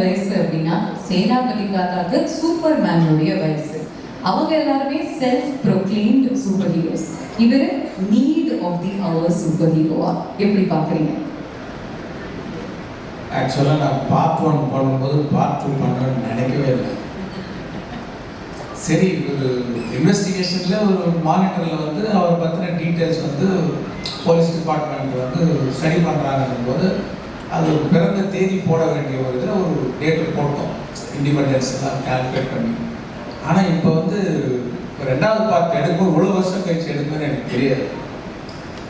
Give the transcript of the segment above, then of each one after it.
வயசு அப்படின்னா சேனாபதி தாத்தாக்கு சூப்பர்மேனுடைய வயசு. அவங்க எல்லாருமே செல்ஃப் ப்ரொக்ளைம்டு சூப்பர் ஹீரோஸ். இவர் need of the hour super ஹீரோவா எப்படி பார்க்குறீங்க? ஆக்சுவலாக நான் பார்ட் 1 பண்ணும்போது பார்ட் 2 பண்ணணும்னு நினைக்கவே இல்லை. சரி, ஒரு இன்வெஸ்டிகேஷனில் ஒரு மானிட்டரில் வந்து அவரை பற்றின டீட்டெயில்ஸ் வந்து போலீஸ் டிபார்ட்மெண்ட் வந்து ஸ்டடி பண்ணுறாங்கன்னும் போது அது பிறந்த தேதி போட வேண்டிய ஒரு இதில் ஒரு டேட்டு போட்டோம், இண்டிபெண்டன்ஸ் எல்லாம் கால்குலேட் பண்ணி. ஆனால் இப்போ வந்து ரெண்டாவது பார்ட் எடுக்கும் இவ்வளோ வருஷம் கழிச்சு எடுக்குன்னு எனக்கு தெரியாது.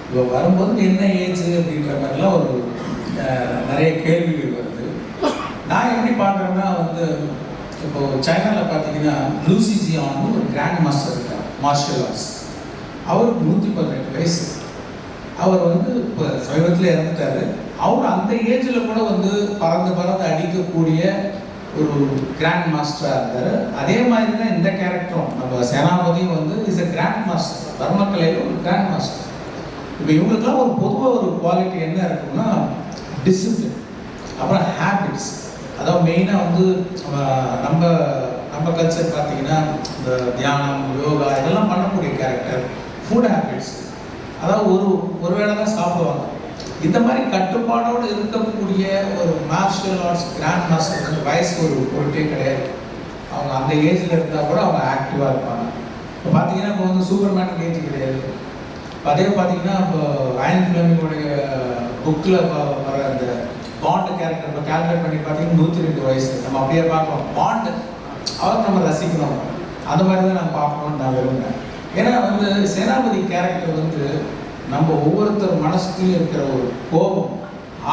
இப்போ வரும்போது என்ன ஏஜ் அப்படின்ற மாதிரிலாம் ஒரு நிறைய கேள்விகள் வருது. நான் எப்படி பார்க்குறேன்னா வந்து இப்போது சைனாவில் பார்த்தீங்கன்னா லூசி ஜியான்னு ஒரு கிராண்ட் மாஸ்டர் இருக்கார், மார்ஷியல் ஆர்ட்ஸ். அவருக்கு 118 வயசு. அவர் வந்து இப்போ சமீபத்தில் இறந்துட்டார். அவர் அந்த ஏஜில் கூட வந்து பறந்து அடிக்கக்கூடிய ஒரு கிராண்ட் மாஸ்டராக இருந்தார். அதே மாதிரி தான் இந்த கேரக்டரும் நம்ம சேனாபதியும் வந்து இஸ் எ கிராண்ட் மாஸ்டர், தர்மக்கலையில் ஒரு கிராண்ட் மாஸ்டர். இப்போ இவங்களுக்குலாம் ஒரு பொதுவாக ஒரு குவாலிட்டி என்ன இருக்குன்னா டிசிப்ளின், அப்புறம் ஹேபிட்ஸ். அதாவது மெயினாக வந்து நம்ம கல்ச்சர் பார்த்தீங்கன்னா இந்த தியானம், யோகா இதெல்லாம் பண்ணக்கூடிய கேரக்டர். ஃபுட் ஹேபிட்ஸ், அதாவது ஒரு வேளை தான் சாப்பிடுவாங்க. இந்த மாதிரி கட்டுப்பாடோடு இருக்கக்கூடிய ஒரு மார்ஷியல் ஆர்ட்ஸ் கிராண்ட் மாஸ்டர் வந்து வயசு ஒரு பொருட்டே கிடையாது. அவங்க அந்த ஏஜில் இருந்தால் கூட அவங்க ஆக்டிவாக இருப்பாங்க. இப்போ பார்த்தீங்கன்னா இப்போ வந்து சூப்பர்மேனுக்கு ஏஜ் கிடையாது. அதே பார்த்தீங்கன்னா இப்போ அயன் ஃபிலிமினுடைய புக்கில் வர அந்த பாண்டு கேரக்டர் இப்போ கால்குலேட் பண்ணி பார்த்தீங்கன்னா 102 வயசு. நம்ம அப்படியே பார்க்குறோம் பாண்டு, அவர் நம்ம ரசிக்கணும். அந்த மாதிரி தான் நான் பார்க்கணும்னு நான் விரும்புகிறேன். ஏன்னா வந்து சேனாபதி கேரக்டர் வந்து நம்ம ஒவ்வொருத்தர் மனசுலையும் இருக்கிற ஒரு கோபம்,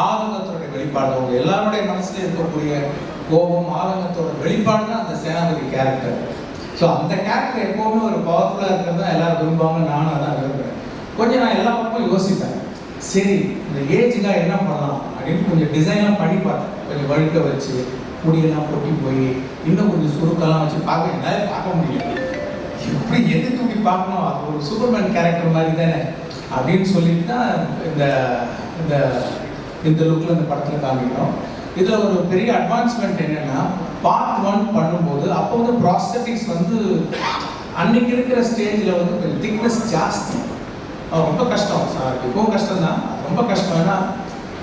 ஆதங்கத்தோட வெளிப்பாடு. அவங்க எல்லாருடைய மனசுலையும் இருக்கக்கூடிய கோபம், ஆதங்கத்தோட வெளிப்பாடு தான் அந்த சேனாபதி கேரக்டர். ஸோ அந்த கேரக்டர் எப்போவுமே ஒரு பவர்ஃபுல்லாக இருக்கிறது தான் எல்லாரும் விரும்புவாங்க. நானும் அதான் விரும்புகிறேன். கொஞ்சம் நான் எல்லா பக்கமும் யோசிப்பேன். சரி, இந்த ஏஜுக்காக என்ன பண்ணலாம் அப்படின்னு கொஞ்சம் டிசைன்லாம் பண்ணி பார்த்தேன். கொஞ்சம் வழுக்க வச்சு முடியெல்லாம் கொட்டி போய் இன்னும் கொஞ்சம் சுருக்கெல்லாம் வச்சு என்னால் பார்க்க முடியல. எப்படி எதுக்கு இப்படி பார்க்கணும், அது ஒரு சூப்பர்மேன் கேரக்டர் மாதிரி தானே அப்படின்னு சொல்லிட்டு தான் இந்த லுக்கில் இந்த படத்தில் காமிக்கிறோம். இதில் ஒரு பெரிய அட்வான்ஸ்மெண்ட் என்னென்னா, பார்ட் 1 பண்ணும்போது அப்போ வந்து ப்ராஸ்தட்டிக்ஸ் வந்து அன்னைக்கு இருக்கிற ஸ்டேஜில் வந்து கொஞ்சம் திக்னஸ் ஜாஸ்தி. ரொம்ப கஷ்டம் சார், இப்போவும் கஷ்டம் தான், ரொம்ப கஷ்டம். ஏன்னா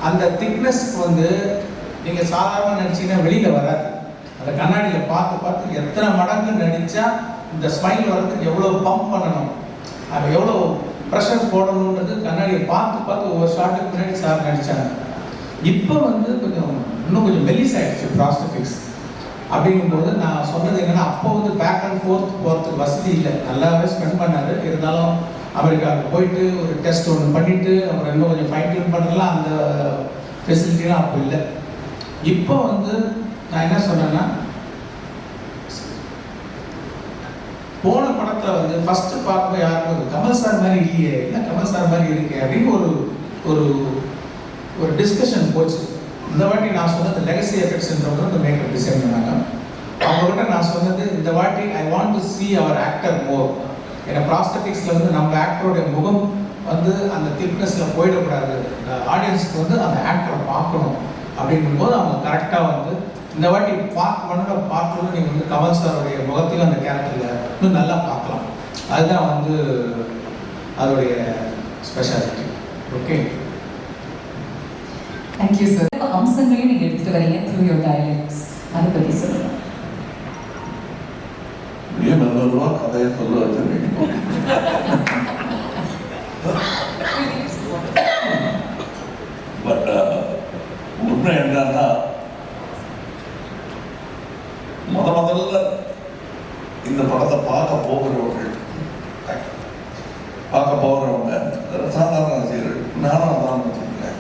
அந்த திக்னஸ்க்கு வந்து நீங்கள் சாதாரண நடிச்சிங்கன்னா வெளியில் வராது. அந்த கண்ணாடியில் பார்த்து எத்தனை மடங்கு நடித்தா இந்த ஸ்மைல் வர்றதுக்கு எவ்வளோ பம்ப் பண்ணணும், அது எவ்வளோ ப்ரெஷர் போடணுன்றது கண்ணாடியை பார்த்து ஒவ்வொரு ஷாட்டுக்கு முன்னாடி சார் நடித்தாங்க. இப்போ வந்து இன்னும் கொஞ்சம் மெல்லிஸ் ஆகிடுச்சு ப்ராஸ்தட்டிக்ஸ். அப்படிங்கும்போது நான் சொன்னது என்னென்னா, அப்போ வந்து பேக் அண்ட் ஃபோர்த் போகிறதுக்கு வசதி இல்லை. நல்லாவே ஸ்பெண்ட் பண்ணார். இருந்தாலும் அமெரிக்காவுக்கு போயிட்டு ஒரு டெஸ்ட் ஒன்று பண்ணிவிட்டு அப்புறம் இன்னும் கொஞ்சம் ஃபைன் டியூன் பண்ணலாம், அந்த ஃபெசிலிட்டிலாம் அப்போ இல்லை. இப்போ வந்து நான் என்ன சொன்னேன்னா, போன படத்தில் வந்து ஃபஸ்ட்டு பார்க்கும்போது யாருக்கும் ஒரு கமல் சார் மாதிரி இல்லையே, இல்லை கமல் சார் மாதிரி இருக்கே அப்படின்னு ஒரு ஒரு டிஸ்கஷன் போச்சு. இந்த வாட்டி நான் சொன்னது லெகசி எஃபெக்ட்ஸ்ன்றவங்க இந்த மேக்கப் டிசைன் பண்ணாங்க. அவங்ககிட்ட நான் சொன்னது, இந்த வாட்டி I want to see our actor more. ஏன்னா ப்ராஸ்தட்டிக்ஸில் வந்து நம்ம ஆக்டருடைய முகம் வந்து அந்த திக்னஸில் போயிடக்கூடாது, ஆடியன்ஸுக்கு வந்து அந்த ஆக்டரை பார்க்கணும். அப்படிங்கும்போது அவங்க கரெக்டாக வந்து இந்த வாட்டி பார்ட் 1 பார்ட் 2 நீங்கள் வந்து கமல் சாருடைய முகத்தையும் அந்த கேரக்டரில் இன்னும் நல்லா பார்க்கலாம். அதுதான் வந்து அதோடைய ஸ்பெஷாலிட்டி. Okay, thank you sir. அம்சங்களையும் நீங்கள் எடுத்துகிட்டு வரீங்க த்ரூ யோர் டயலாக்ஸ், அதை பற்றி சொல்லுங்கள். நல்ல கதையை சொல்ல வச்சிருக்கீங்க. பட் உண்மை என்னன்னா, முதல்ல இந்த படத்தை பார்க்க போகிறவங்க சாதாரண ரசிகர்கள், நானும் அதான் வச்சுருக்கேன்.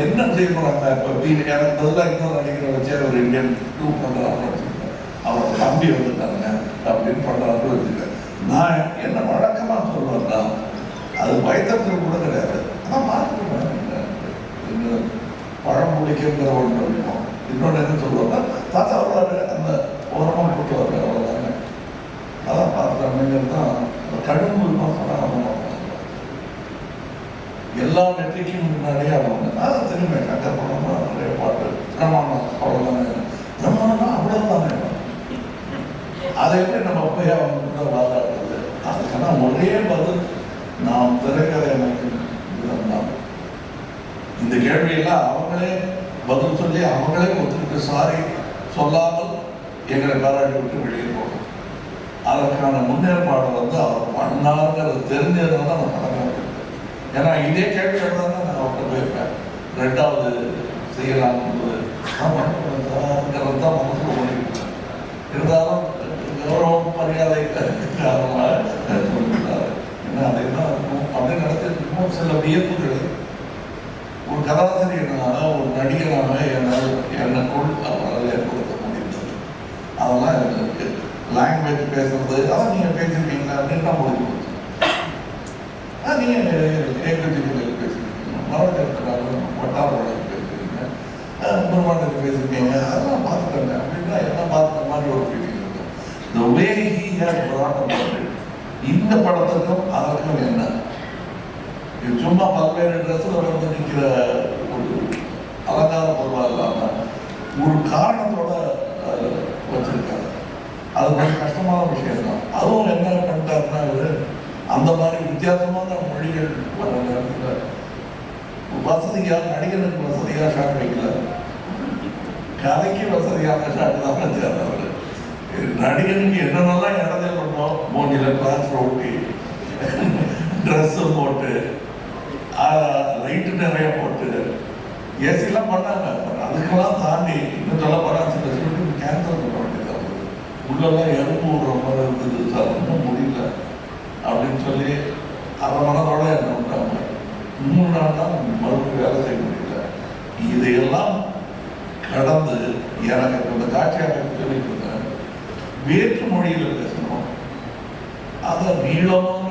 என்ன செய்ய போறாங்க? இப்போ எனக்கு பதிலாக இன்னொரு நடிகரை வச்சு ஒரு இந்தியன் 2 பண்ணுறாங்கன்னு வச்சுருக்கேன். அவரை நம்பி வந்துட்டாங்க அப்படின்னு பண்ணுறாங்க வச்சுருக்கேன். நான் என்ன வழக்கமாக சொல்லுவேன்னா, அது பயத்தத்தில் கூட கிடையாது. ஆனால் பார்த்துருவேன், பழமொழிக்குங்கிற ஒன்று இருக்கும். இன்னொன்று என்ன சொல்லுவாங்க, தாத்தா வருவார், அந்த ஓரமாக போட்டு வருவார், அவ்வளோதாங்க. அதான் பார்க்குறாங்கிறது தான் கடும் சொன்னால் எல்லா வெற்றிக்கும் முன்னாடியே அவங்க அதை திரும்ப கட்டப்படமாக நிறைய பாட்டு பிரமாணம் அவ்வளோதானே, பிரமாணம்னா அவ்வளோதானே. அதை எப்படி நம்ம போய் அவங்க கூட வாதாடுறது? அதுக்கான ஒரே பதில் நாம் திரைக்கதை அமைக்கும் விதம்தான். இந்த கேள்வியெல்லாம் அவங்களே பதில் சொல்லி அவங்களே ஒத்துக்கிட்டு சாரி சொல்லாமல் எங்களை பாராட்டி விட்டு வெளியே போகும். அதற்கான முன்னேற்பாடு வந்து அவர் பண்ணாங்கிறது தெரிஞ்சதுனால நான் படம். ஏன்னா இதே கேள்வி தான் நான் அவர்கிட்ட போயிருப்பேன். 2வது செய்யலாம்னு ஆமாங்கிறது தான் மனசுல ஓடிருப்பேன். இருந்தாலும் கௌரவம் மரியாதை காரணமாக சொல்லிட்டாரு. ஏன்னா அதை தான் அப்படின்னு நடத்திருக்கோம். சில வியப்புகள் ஒரு கதாசிரியனாக ஒரு நடிகராக எனக்குள் அவரால் ஏற்படுத்த முடிந்தது. அதெல்லாம் எனக்கு லாங்குவேஜ் பேசுறது அதான் நீங்கள் பேசியிருக்கீங்களா அப்படின்னு தான் முடிவு. நீங்கள் ஏகஜிபியில் பேசியிருக்கீங்க, மரக்கட்டுக்காக வட்டார வழக்கு பேசியிருக்கீங்க, பெருமாளுக்கு பேசியிருக்கீங்க, அதெல்லாம் பார்த்துட்டேங்க அப்படின்னா எல்லாம் பார்த்த மாதிரி ஒரு ஃபீலிங் இருக்கும். இந்த way he has brought about it. இந்த படத்துக்கும் அதற்கும் என்ன, இது சும்மா பல்வேறு ட்ரெஸ்ஸில் வந்து நிற்கிற ஒரு அலங்கார பொருளாக இல்லாமல் ஒரு காரணத்தோட வச்சிருக்காரு. அது கொஞ்சம் கஷ்டமான விஷயம் தான். அதுவும் என்ன பண்ணிட்டாருன்னா இவர் அந்த மாதிரி வித்தியாசமான மொழிகள் வர நேரத்தில் வசதியாக நடிகனுக்கு வசதியாக ஷாட் வைக்கல, கதைக்கு வசதியான ஷாட் தான் வச்சார் அவர். நடிகனுக்கு என்னென்னலாம் இடத்துல பண்ணோம், மூஞ்சில் கிளாஸ் ஒட்டி ட்ரெஸ்ஸு போட்டு லைட்டு நிறைய போட்டு ஏசிலாம் பண்ணாங்க. அதுக்கெல்லாம் தாண்டி இன்னும் சொல்ல போனால் சில சொல்லிட்டு கேன்சல் பண்ண வேண்டியது. உள்ளெல்லாம் எறும்பு விடுற மாதிரி இருந்தது சார், ஒன்றும் முடியல அப்படின்னு சொல்லி அரை மனதோட என்ன விட்டாங்க. 3 நாள் தான் மறுபடியும் வேலை செய்ய முடியல. இதையெல்லாம் கடந்து எனக்கு இந்த காட்சியாக சொல்லிட்டு இருந்தேன், வேற்று மொழியில் பேசணும், அதை நீளமான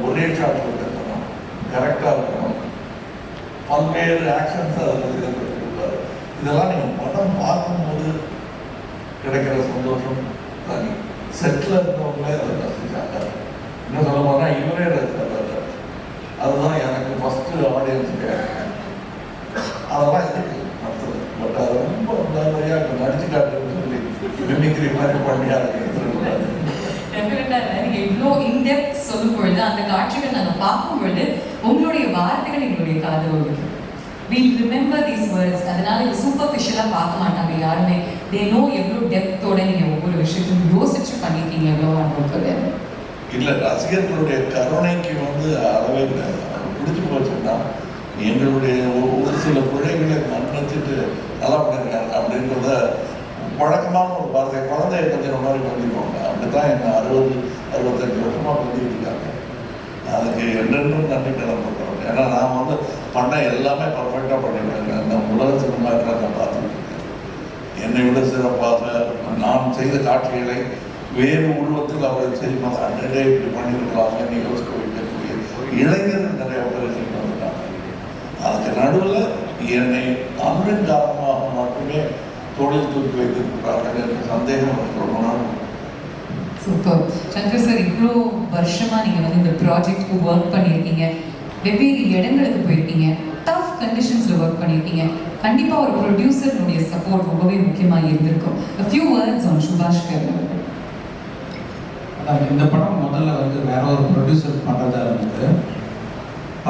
ஒரே ஷாட்டில் பேசணும், கரெக்டாக இருக்கணும், பல்வேறு ஆக்ஷன்ஸ் அதில் இருப்பார். இதெல்லாம் நீங்கள் படம் பார்க்கும்போது கிடைக்கிற சந்தோஷம் தனி. செட்டில் இருந்தவங்களே அதை ரசிச்சாங்க. இன்னும் சொல்ல போனால் இவரே ரசிச்சார். அதுதான் எனக்கு ஃபஸ்ட்டு ஆடியன்ஸுக்கு. அதெல்லாம் இருக்கு அடுத்தது. பட் அது ரொம்ப நிறையா நடிச்சு காட்டுன்னு சொல்லி மிமிக்ரி மாதிரி பண்ணி அதை எடுத்துக்கூடாது. நீங்க இவ்வளோ இன்டெப்த் சொல்லும் பொழுது அந்த காட்சிகள் நாங்கள் பார்க்கும் பொழுது உங்களுடைய வார்த்தைகள் எங்களுடைய காது ஒழுகும். We'll remember these words. அதனால இது சூப்பர்ஃபிஷியலாக பார்க்க மாட்டாங்க யாருமே. they know எவ்வளோ டெப்த்தோட நீங்கள் ஒவ்வொரு விஷயத்தையும் யோசிச்சு பண்ணியிருக்கீங்க எவ்வளோ அனுபவத்தில். இல்லை, ரசிகர்களுடைய கருணைக்கு வந்து அளவே இல்லை. பிடிச்சி போச்சுன்னா எங்களுடைய ஒரு சில பிள்ளைகளை மன்னிச்சுட்டு நல்லா பண்ணிருக்காங்க அப்படின்றத வழக்கமான ஒரு வார்த்தை. குழந்தைய கொஞ்சம் மாதிரி பண்ணிடுவாங்க. அப்படித்தான் என்ன 60-65 வருஷமாக பண்ணிட்டு இருக்காங்க. அதுக்கு என்னென்னும் நன்றி கடன் பண்ணுறோம். ஏன்னா நான் வந்து பண்ண எல்லாமே பர்ஃபெக்டாக பண்ணிடுவேங்க. நான் உலக சினிமாக்களை நான் பார்த்துட்டு இருக்கேன். என்னை விட சிறப்பாக நான் செய்த காட்சிகளை வேறு உருவத்தில் அவர்கள் செய்யும்போது அன்றே இப்படி பண்ணியிருக்கலாம்னு யோசிக்க வைக்கக்கூடிய இளைஞர்கள் நிறைய பேர் செஞ்சு வந்துட்டாங்க. அதுக்கு நடுவில் என்னை அன்பின் காரணமாக மட்டுமே தொழில் தூக்கி வைத்திருக்கிறார்கள் என்ற சந்தேகம் ரொம்ப நாள். சூப்பர். சங்கர் சார், இவ்வளோ வருஷமாக நீங்கள் வந்து இந்த ப்ராஜெக்ட்க்கு ஒர்க் பண்ணியிருக்கீங்க, வெவ்வேறு இடங்களுக்கு போயிருக்கீங்க, டஃப் கண்டிஷன்ஸில் ஒர்க் பண்ணியிருக்கீங்க. கண்டிப்பாக ஒரு ப்ரொடியூசருடைய சப்போர்ட் ரொம்பவே முக்கியமாக இருந்திருக்கும். a few words on சுபாஷ் கர்ணன். இந்த படம் முதல்ல வந்து வேற ஒரு ப்ரொடியூசர் பண்ணுறதா இருந்தது.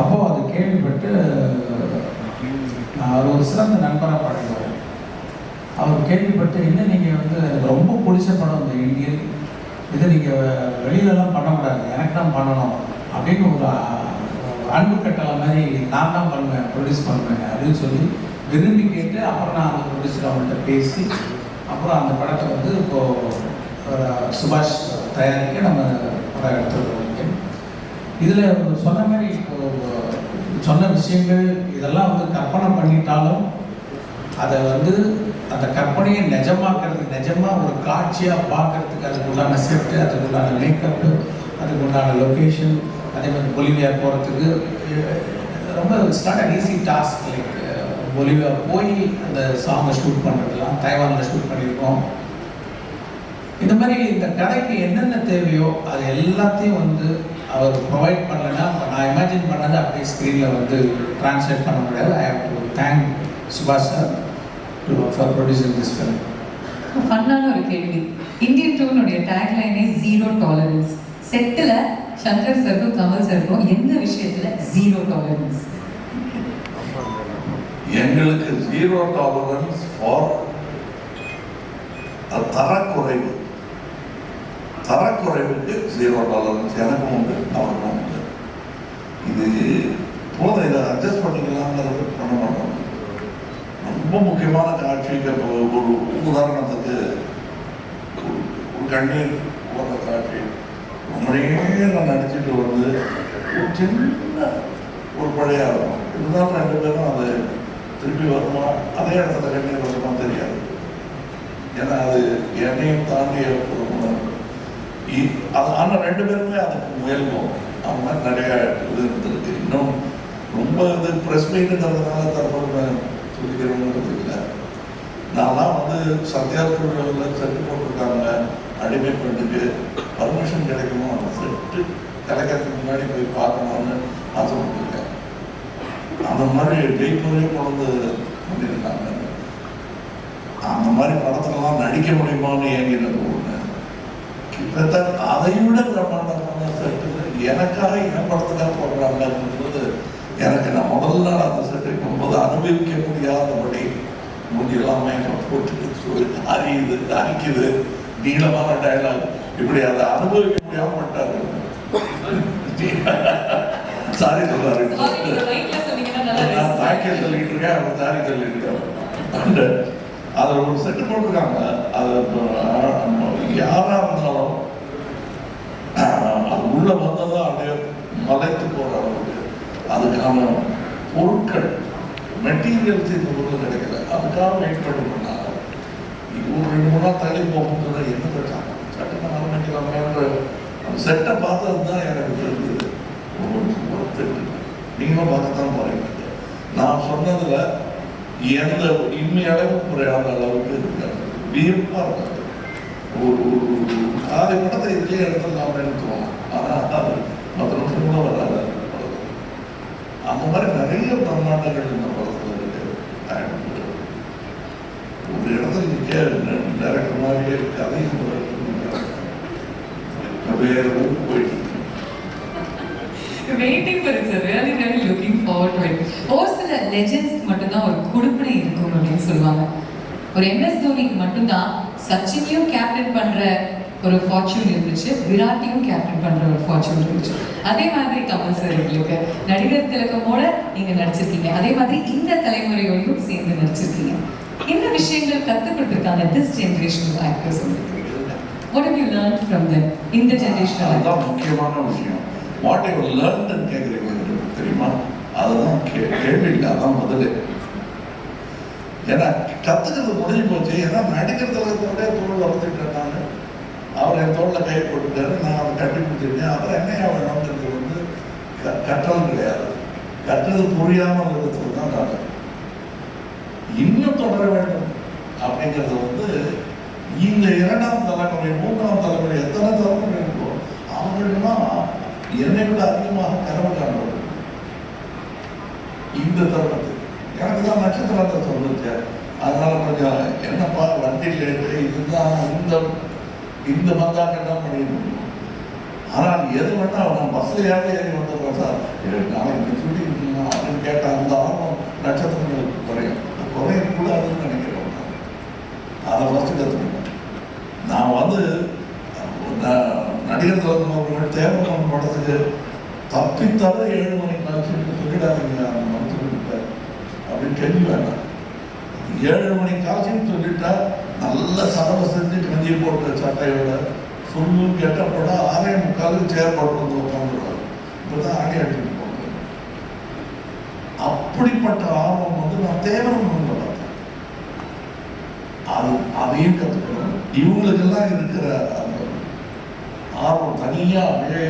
அப்போது அது கேள்விப்பட்டு அவர் ஒரு சிறந்த நண்பராக பழகுவார். அவர் கேள்விப்பட்டு இன்னும் நீங்கள் வந்து எனக்கு ரொம்ப பிடிச்ச படம் இந்த இந்தியன், இதை நீங்கள் வெளியிலலாம் பண்ணக்கூடாது, எனக்கு தான் பண்ணணும் அப்படின்னு ஒரு அன்பு கட்டளை மாதிரி நான் தான் பண்ணுவேன், ப்ரொடியூஸ் பண்ணுவேன் அப்படின்னு சொல்லி விரும்பி கேட்டு அப்புறம் நான் அந்த ப்ரொடியூசர் அவங்கள்ட்ட பேசி அப்புறம் அந்த படத்தை வந்து இப்போது சுபாஷ் தயாரிக்க நம்ம படம் எடுத்துருக்கோம். இதில் சொன்ன மாதிரி இப்போது சொன்ன விஷயங்கள் இதெல்லாம் வந்து கற்பனை பண்ணிட்டாலும் அதை வந்து அந்த கற்பனையை நிஜமாக ஒரு காட்சியாக பார்க்கறதுக்கு அதுக்கு உண்டான செட்டு, அதுக்கு உண்டான மேக்கப்பு, அதுக்கு உண்டான லொக்கேஷன், அதே மாதிரி பொலிவியா போகிறதுக்கு ரொம்ப it's not an easy task. Like Bolivia போய் அந்த சாங்கை ஷூட் பண்ணுறதுலாம் தைவானில் ஷூட் பண்ணியிருக்கோம். இந்த மாதிரி இந்த கதைக்கு என்னென்ன தேவையோ அது எல்லாத்தையும் வந்து அவர் ப்ரொவைட் பண்ணலைன்னா நான் இமேஜின் பண்ணதை அப்படியே ஸ்க்ரீனில் வந்து ட்ரான்ஸ்லேட் பண்ண முடியாது. ஐ ஹேவ் டு தேங்க் சுபாஷ் sir. for producing this film. ஃபன்னான ஒரு கேள்வி. இந்தியன் டூனுடைய டேக்லைனே ஜீரோ டாலரன்ஸ். செட்டில் சங்கர் சருக்கும் கமல் சருக்கும் எந்த விஷயத்துல ஜீரோ டாலரன்ஸ்? எங்களுக்கு ஜீரோ டாலரன்ஸ் ஃபார் தரக்குறைவு. தரக்குறைவுக்கு ஜீரோ டாலரன்ஸ் எனக்கும் உண்டு, அவருக்கும் உண்டு. இது போதும், இதை அட்ஜஸ்ட் பண்ணிக்கலாங்கிறது பண்ண மாட்டோம். ரொம்ப முக்கியமான காட்சிக்கு ஒரு உதாரணத்துக்கு ஒரு கண்ணீர் போன்ற காட்சி ரொம்ப நேரம் நடிச்சுட்டு வந்து ஒரு சின்ன ஒரு பழைய இருந்தாலும் 2 பேரும் அது திருப்பி வருமா, அதே இடத்துல கண்ணீர் வருமா தெரியாது. ஏன்னா அது என்னையும் தாண்டிய ஒரு உணர்வு. அது ஆனால் 2 பேருமே அதுக்கு முயல்வோம். அந்த மாதிரி நிறைய இது இருந்திருக்கு. இன்னும் ரொம்ப இது ப்ரெஸ் மீட்டுங்கிறதுனால தற்போது சொல்லிக்கிறவங்கிறது இல்லை. நான்லாம் வந்து சத்யா ஸ்டுடியோவில் செட்டு போட்டிருக்காங்க, அடிமை பெண்ணுக்கு பர்மிஷன் கிடைக்குமோ அந்த செட்டு கிடைக்கிறதுக்கு முன்னாடி போய் பார்க்கணும்னு ஆசைப்பட்டிருக்கேன். அந்த மாதிரி ஜெய்ப்பூரே கொண்டு பண்ணியிருக்காங்க. அந்த மாதிரி படத்துலலாம் நடிக்க முடியுமான்னு ஏங்கினது ஒன்று. கிட்டத்தட்ட அதை விட பிரம்மாண்டமான செட்டு எனக்காக என் படத்துக்காக போடுறாங்கன்றது எனக்கு நான் முதல் நாள் அந்த செட்டு இருக்கும்போது அனுபவிக்க முடியாதபடி முடியெல்லாம் மேக்கப் போட்டு அறியுது அரிக்குது, நீளமான டயலாக், இப்படி அதை அனுபவிக்க முடியாம மாட்டாரு. சாரி சொல்றாரு, நான் தாக்கிய சொல்லிட்டு இருக்கேன், அவர் சாரி சொல்லிட்டு இருக்காரு. அதை ஒரு செட்டு போட்டிருக்காங்க. அது யாரா இருந்தாலும் அது உள்ள வந்ததான் அப்படியே மலைத்து போற அளவுக்கு அதுக்கான பொருட்கள் மெட்டீரியல்ஸ் இந்த ஊரில் கிடைக்கல. அதுக்காக வெயிட் பண்ணாங்க. ஒரு 2-3 நாள் தள்ளி போகும்போது என்ன பிரச்சனை சட்டத்தை ஆரம்பிக்கலாமேன்ற அந்த செட்டை பார்த்தது தான் எனக்கு தெரிஞ்சது. ஒரு செட்டு நீங்களும் பார்க்கத்தான் போறீங்க. நான் சொன்னதுல எந்த இன்மை அளவுக்கு குறையாத அளவுக்கு இருக்காது, வியப்பா இருக்காது. ஒரு ஆதி படத்தை இதுலேயே எடுத்துடலாம்னு நினைச்சோம். ஆனால் அது 10 நிமிஷம் கூட வராது. அந்த மாதிரி நிறைய பிரம்மாண்டங்கள் இந்த படத்தில் இருக்கு. ஒரு இடத்துல டைரக்டர் மாதிரியே கதையும் வேறு போயிட்டு Waiting for it, sir. Really, really looking forward to it. ஒரு சில லெஜெண்ட்ஸ் மட்டும்தான் ஒரு குடுப்பினை இருக்கும் அப்படின்னு சொல்லுவாங்க. ஒரு எம்எஸ் தோனிக்கு மட்டும்தான் சச்சினையும் கேப்டன் பண்ற ஒரு ஃபார்ச்சூன் இருந்துச்சு, விராட்டையும் கேப்டன் பண்ற ஒரு ஃபார்ச்சூன் இருந்துச்சு. அதே மாதிரி கமல் சார் உங்களுக்கு நடிகர் திலகமோட நீங்க நடிச்சிருக்கீங்க, அதே மாதிரி இந்த தலைமுறையோடையும் சேர்ந்து நடிச்சிருக்கீங்க. என்ன விஷயங்கள் கத்துக்கிட்டு இருக்காங்க this generational actors? What have you learned from them in the generational? அதுதான் முக்கியமான விஷயம். வாட் ஐ லேர்ன் கேட்குறீங்க தெரியுமா? அதுதான் கேள்வி இல்லை, அதான் முதல்ல. ஏன்னா கற்றுக்கிறது முடிஞ்சு போச்சு. ஏன்னா நடிக்கிறதுல தோல் வளர்த்துட்டேன் நான். அவர் என் தோளில் கை போட்டுட்டாரு, நான் அதை கட்டி பிடிச்சிருக்கேன். அப்புறம் என்னையா வேணுங்கிறது வந்து கற்றல் கிடையாது. கற்றது புரியாமல் இருக்கிறது தான் நான் இன்னும் தொடர வேண்டும் அப்படிங்கிறது வந்து இந்த 2ஆம் தலைமுறை 3ஆம் தலைமுறை எத்தனை தலைமுறை இருக்கோ அவர்கள்லாம் என்னை விட அதிகமாக கனவு காண்பவர்கள். இந்த தருணத்துக்கு எனக்கு தான் நட்சத்திரத்தை சொல்லிச்சு. அதனால கொஞ்சம் என்னப்பா வண்டி லேட்டு இதுதான் இந்த வந்தாக்கெல்லாம் பண்ணிட்டு. ஆனால் எது வேணா நான் பஸ்லையாவது ஏறி வந்துடுறேன் சார், நாளைக்கு சொல்லி அப்படின்னு கேட்ட அந்த ஆர்வம் நட்சத்திரங்களுக்கு குறையக்கூடாதுன்னு நினைக்கிறேன். அதை ஃபஸ்ட்டு கற்றுக்கணும். நான் வந்து நடிகர் திலகம் தேவன் படத்துக்கு தப்பித்தவரை 7 மணிக்கு கழிச்சு சொல்லிடாதீங்க அந்த மருத்துவர்கிட்ட அப்படின்னு கேள்வி வேண்டாம். 7 மணிக்கு காய்ச்சின்னு சொல்லிட்டா நல்ல சடவை செஞ்சு கஞ்சி போட்ட சட்டையோட ஃபுல்லு கெட்டப்போட 6:45 சேர் போட்டு வந்து உட்காந்துருவாரு. இப்போதான் ஆடி அடிச்சுட்டு போங்க. அப்படிப்பட்ட ஆர்வம் வந்து நான் தேவன் பார்த்தேன். அதையும் கற்றுக்கணும். இவங்களுக்கெல்லாம் இருக்கிற அந்த ஆர்வம் தனியா அப்படியே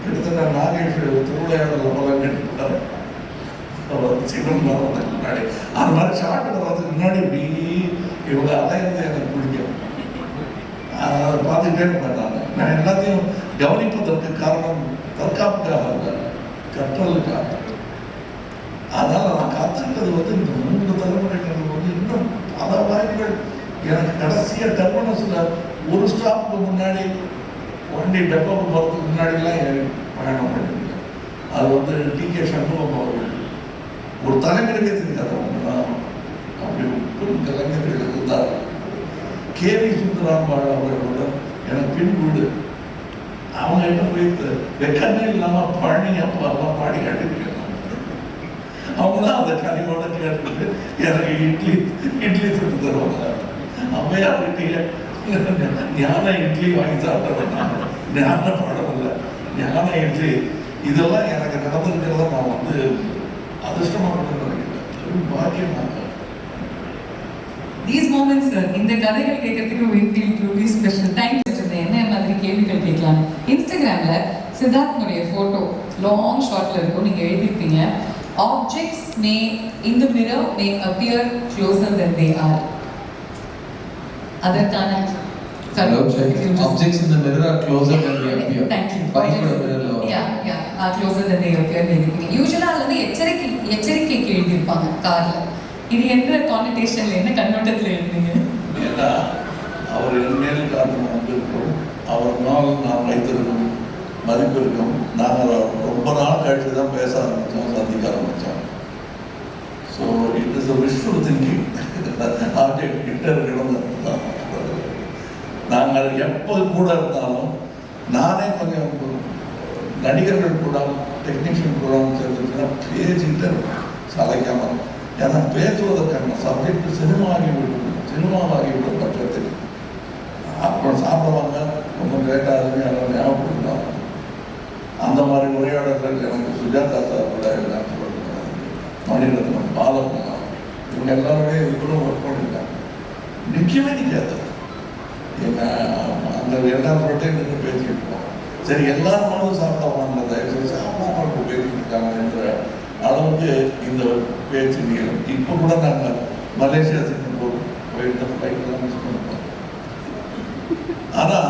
கிட்டத்தட்ட நாகேஷ் திருவிளையாடல போல கேட்டுட்டாரு. முன்னாடி அந்த மாதிரி ஷார்ட் வர்றதுக்கு முன்னாடி இப்படி இவங்க அலையிறது எனக்கு பிடிக்கும். அதை பார்த்துக்கிட்டே இருப்பேன். நான் எல்லாத்தையும் கவனிப்பதற்கு காரணம் தற்காப்புக்காக இல்லை, கற்றலுக்காக. அதனால நான் கற்றுக்கிறது வந்து இந்த 3 தலைமுறைகள் வந்து இன்னும் எனக்கு கடைசியாக டெர்மினஸில் ஒரு ஸ்டாப்புக்கு முன்னாடி வண்டி டெப்போக்கு போகிறதுக்கு முன்னாடிலாம் பயணம் பண்ணிருக்கேன். அது வந்து டி.கே. சண்முகம் அவர்கள் ஒரு தலைமுறைக்கே தெரியாது. அப்படி பெரும் கலைஞர்கள் இருந்தார். கே.வி. சுந்தராம்பாள் அவர்களோட எனக்கு பின் வீடு. அவங்க என்ன போய் வெக்கமே இல்லாமல் பழனி அப்போ எல்லாம் பாடி காட்டிருக்கேன். அவங்க தான் அந்த கனிவோட கேட்டுட்டு எனக்கு இட்லி சுட்டு தருவாங்க. அம்மையார் கிட்டே ஞான இட்லி வாங்கி சாப்பிட்டேன். ஞான பாடம் இல்லை, ஞான இட்லி. இதெல்லாம் எனக்கு நடந்திருக்கிறத நான் வந்து அதிர்ஷ்டமாக நினைக்கிறேன், பாக்கியமாக. These moments, sir, இந்த கதைகள் கேட்கறதுக்கு we feel truly special. Thank you. என்ன மாதிரி கேள்விகள் கேட்கலாம். இன்ஸ்டாகிராம்ல சித்தார்த்தனுடைய போட்டோ லாங் ஷார்ட்ல இருக்கும். நீங்க எழுதிருப்பீங்க, objects may in the mirror may appear closer than they are. அதற்கான objects in the mirror are closer than they appear. Thank you. Are closer than they appear. யூசுவலா வந்து எச்சரிக்கைக்கு எழுதியிருப்பாங்க கார்ல. இது எந்த கான்டெக்ஸ்ட்ல என்ன கண்ணோட்டத்தில் எழுதுறீங்க? ஏன்னா அவர் என்மேல் காரணம் வந்திருக்கும், அவர் மேல் நான் வைத்திருக்கும் மதிப்பு இருக்கும். நாங்கள் ரொம்ப நாள் கழித்து தான் பேச ஆரம்பித்தோம், சந்திக்க ஆரம்பித்தோம். So it is visual thinking. Object கிட்ட இருக்கணும். நாங்கள் எப்போ கூட இருந்தாலும் நானே கொஞ்சம் நடிகர்கள் கூட டெக்னீஷியன் கூட சேர்ந்துச்சுன்னா பேசிக்கிட்டே இருக்கும், சளைக்காமல். ஏன்னா பேசுவதற்கான சப்ஜெக்ட் சினிமாவாகிவிடும் பட்சத்தில் அப்புறம் சாப்பிடுவாங்க, ஒன்றும் கேட்டாலுமே எல்லாம் ஞாபகப்படுத்தலாம். அந்த மாதிரி உரையாடல்கள் எனக்கு சுஜாதா சார் கூட எல்லாம் மணிரத்னம், பாலகுமார், இவங்க எல்லாருமே இவங்களும் ஒர்க் பண்ணியிருக்காங்க. நிற்கவே நிற்காது. அந்த எல்லாரோட்டே நின்று பேசிட்டு இருக்கோம். சரி, எல்லாரும் சாப்பிடவாங்க, தயவுசெய்து சாப்பிடாமல் பேசிட்டு இருக்காங்க என்ற அளவுக்கு இந்த பேச்சு நீளம். இப்போ கூட நாங்கள் மலேசியா சிங்கப்பூர் போயிருந்த ஃப்ளைட்லாம் மிஸ் பண்ணிப்போம். ஆனால்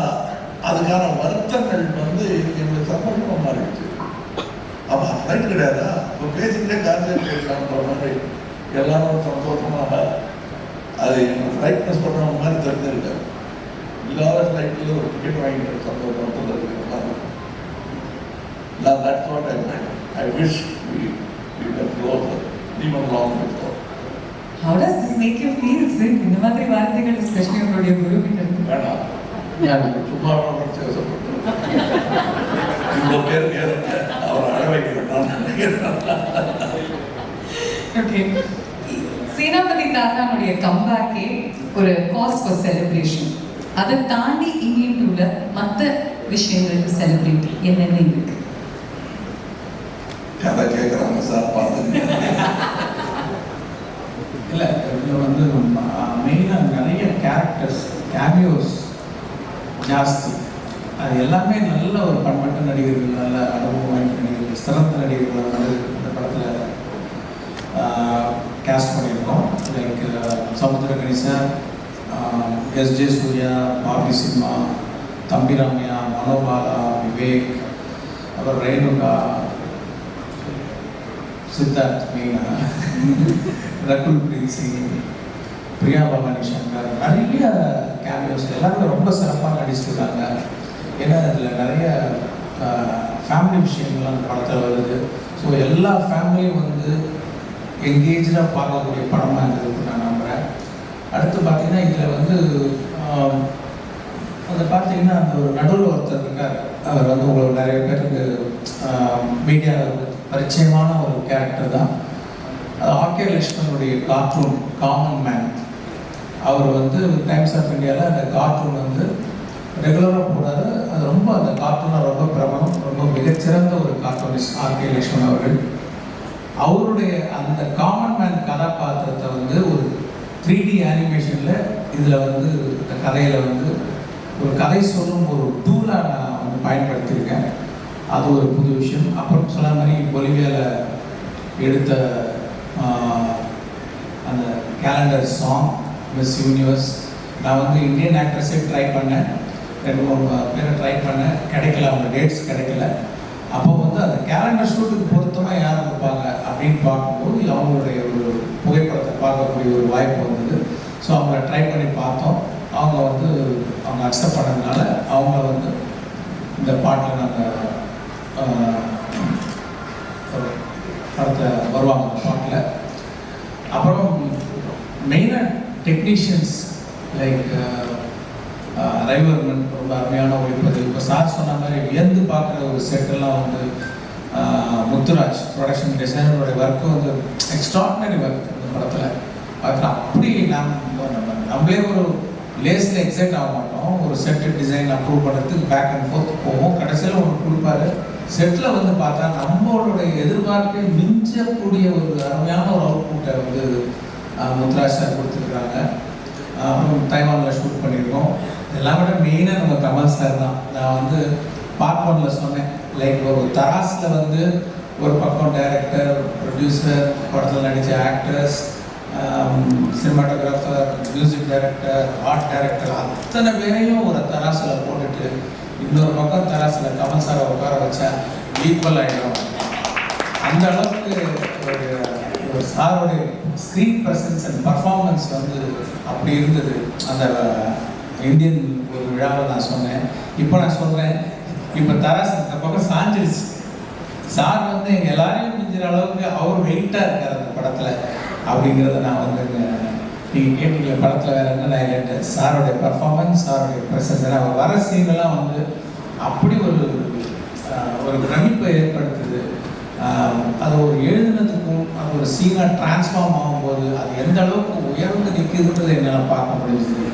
அதுக்கான வருத்தங்கள் வந்து எங்களுக்கு சந்தோஷமாக மாறிடுச்சு. அப்போ ஃப்ளைட் கிடையாதா, இப்போ பேசிக்கிட்டே கான்செப்ட் பேசலான்ற மாதிரி எல்லாரும் சந்தோஷமாக அது எங்கள் ஃப்ளைட் மிஸ் பண்ண மாதிரி தெரிஞ்சிருக்காரு. இல்லாத ஃப்ளைட்டில் ஒரு டிக்கெட் வாங்கிட்டு சந்தோஷம் இருக்கிற மாதிரி. நான் that's what I wish we were closer, even long before. How does this make you feel, sir? இந்த மாதிரி வார்த்தைகள் especially உங்களுடைய குரு கிட்ட இருந்து வேணாம், சும்மா பேசப்பட்டு இவ்வளோ பேர் கேளுங்க, அவர் அழ வைக்கிறேன் நினைக்கிறேன். ஓகே, சேனாபதி தாத்தானுடைய கம்பேக்கே ஒரு காஸ் ஃபார் செலிப்ரேஷன். அதை தாண்டி இங்கிட்டு உள்ள மற்ற விஷயங்கள் செலிப்ரேட் என்னென்ன இருக்கு? கதை கேட்குறாங்க சார், பார்த்துங்க. இல்லை, இதில் வந்து மெயினாக நிறைய கேரக்டர்ஸ், கேமியோஸ் ஜாஸ்தி. அது எல்லாமே நல்ல ஒரு பண்பட்ட நடிகர்கள், நல்ல அனுபவம் வாய்ந்த நடிகர்கள், சிறந்த நடிகர்களை வந்து இந்த படத்தில் கேஸ்ட் பண்ணியிருக்கோம். லைக் சமுத்திர கணேசன், எஸ்.ஜே. சூர்யா, பாபி சிம்மா, தம்பி ராமையா, மனோபாலா, விவேக், அப்புறம் ரேணுகா, சித்தார்த் மீனா, ரகுல் பிரீத் சிங், பிரியா பவானி சங்கர், நிறைய கேமியோஸ் எல்லாருமே ரொம்ப சிறப்பாக நடிச்சிருக்காங்க. ஏன்னா அதில் நிறைய ஃபேமிலி விஷயங்கள்லாம் அந்த படத்தில் வருது. ஸோ எல்லா ஃபேமிலியும் வந்து எங்கேஜாக பார்க்கக்கூடிய படமாக இருந்ததுன்னு நான் நம்புகிறேன். அடுத்து பார்த்தீங்கன்னா இதில் வந்து அதை பார்த்தீங்கன்னா அந்த ஒரு நடுவில் ஒருத்தர் இருக்கார். அவர் வந்து உங்களுக்கு நிறைய பேருக்கு மீடியாவில் பரிச்சயமான ஒரு கேரக்டர் தான். அது ஆர்கே லக்ஷ்மனுடைய கார்ட்டூன் காமன் மேன். அவர் வந்து டைம்ஸ் ஆஃப் இந்தியாவில் அந்த கார்ட்டூன் வந்து ரெகுலராக போடாது. அது ரொம்ப அந்த கார்ட்டூனாக ரொம்ப பிரபலம், ரொம்ப மிகச்சிறந்த ஒரு கார்ட்டூனிஸ்ட் ஆர்கே லக்ஷ்மன் அவர்கள். அவருடைய அந்த காமன் மேன் கதாபாத்திரத்தை வந்து ஒரு 3D அனிமேஷனில் இதில் வந்து இந்த கதையில் வந்து ஒரு கதை சொல்லும் ஒரு டூலாக நான் வந்து பயன்படுத்தியிருக்கேன். அது ஒரு புது விஷயம். அப்புறம் சொன்ன மாதிரி பொலிவியாவில் எடுத்த அந்த கேலண்டர் சாங் மிஸ் யூனிவர்ஸ், நான் வந்து இந்தியன் ஆக்ட்ரஸே ட்ரை பண்ணேன், 2-3 பேரை ட்ரை பண்ணேன், கிடைக்கல, அவங்க டேட்ஸ் கிடைக்கல. அப்போ வந்து அந்த கேலண்டர் ஷூட்டுக்கு பொருத்தமாக யார் இருப்பாங்க அப்படின்னு பார்க்கும்போது அவங்களுடைய ஒரு புகைப்படத்தை பார்க்கக்கூடிய ஒரு வாய்ப்பு வந்தது. ஸோ அவங்கள ட்ரை பண்ணி பார்த்தோம். அவங்க வந்து அவங்க அக்செப்ட் பண்ணதுனால அவங்க வந்து இந்த பாட்டில் நாங்கள் படத்தை வருவாங்க அந்த பாட்டில். அப்புறம் மெயினாக டெக்னீஷியன்ஸ் லைக் ரைவர்மன் ரொம்ப அருமையான ஒளிப்பதிவு. இப்போ சார் சொன்ன மாதிரி வியந்து பார்க்குற ஒரு செட்டெல்லாம் வந்து முத்துராஜ் ப்ரொடக்ஷன் டிசைனரோட ஒர்க்கு வந்து எக்ஸ்ட்ராடினரி ஒர்க் இந்த படத்தில் பார்க்குறோம். அப்படி நம்மளே ஒரு லேஸில் எக்ஸைட் ஆக மாட்டோம். ஒரு செட்டு டிசைன் அப்ரூவ் பண்ணுறதுக்கு பேக் அண்ட் ஃபோர்த் போவோம். கடைசியில் ஒன்று கொடுப்பாரு. செட்டில் வந்து பார்த்தா நம்மளுடைய எதிர்பார்ப்பை மிஞ்சக்கூடிய ஒரு அருமையான ஒரு அவுட்புட்டை வந்து முத்துராஜ் சார் கொடுத்துருக்குறாங்க. அப்புறம் தைவானில் ஷூட் பண்ணியிருக்கோம். எல்லாம் விட மெயினாக நம்ம கமல் சார் தான். நான் வந்து பார்ட் ஒன்ல சொன்னேன், லைக் ஒரு தராஸில் வந்து ஒரு பக்கம் டைரக்டர், ப்ரொடியூசர், படத்தில் நடித்த actors, cinematographer, music director, art director அத்தனை பேரையும் ஒரு தராசில் போட்டுட்டு இன்னொரு பக்கம் தராசில் கமல் சாரை உட்கார வச்சா ஈக்குவல் ஆகிடும். அந்த அளவுக்கு ஒரு சாரோடைய ஸ்க்ரீன் ப்ரெசன்ஸ் அண்ட் பர்ஃபார்மன்ஸ் வந்து அப்படி இருந்தது. அந்த இந்தியன் ஒரு விழாவில் நான் சொன்னேன். இப்போ நான் சொல்கிறேன், இப்போ தராசு இந்த பக்கம் சாஞ்சிருச்சு. சார் வந்து எங்கள் எல்லாரையும் மிஞ்சிற அளவுக்கு அவர் வெயிட்டாக இருக்கார் அந்த படத்தில் அப்படிங்கிறத நான் வந்து நீங்கள் கேட்டீங்க. படத்தில் வேறு என்ன நான் இல்லைன்ட்டு சாரோடைய பர்ஃபார்மன்ஸ், சாரோடைய ப்ரெசன்ஸ், அவர் வர சீனெல்லாம் வந்து அப்படி ஒரு பிரமிப்பை ஏற்படுத்துது. அது ஒரு எழுதுனதுக்கும் அது ஒரு சீனாக டிரான்ஸ்ஃபார்ம் ஆகும்போது அது எந்த அளவுக்கு உயர்ந்து நிற்குதுன்றதை என்னால் பார்க்க முடிஞ்சுது.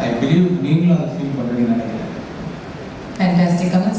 ஐ பிலீவ் நீங்களும் அதை ஃபீல் பண்ணுறீங்கன்னு நினைக்கிறேன். Fantastic.